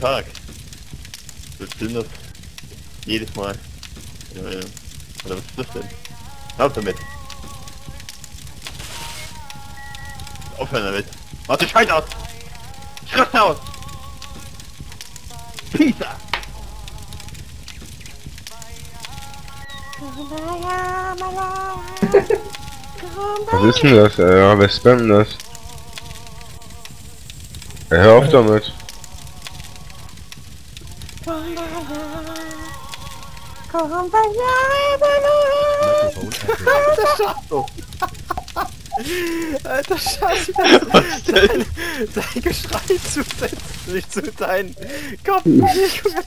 Tag. So stimmt das jedes Mal. Ja, ja. Oder was ist das denn? Laut damit. Aufhören damit. Mach die Scheiße aus! Schritt aus! Pizza! Was ist denn das, ey? Wer spammt denn das? Ey, hör auf damit. Alter Scheiße! Dein Geschrei zusätzlich zu deinen Kopfbewegungen!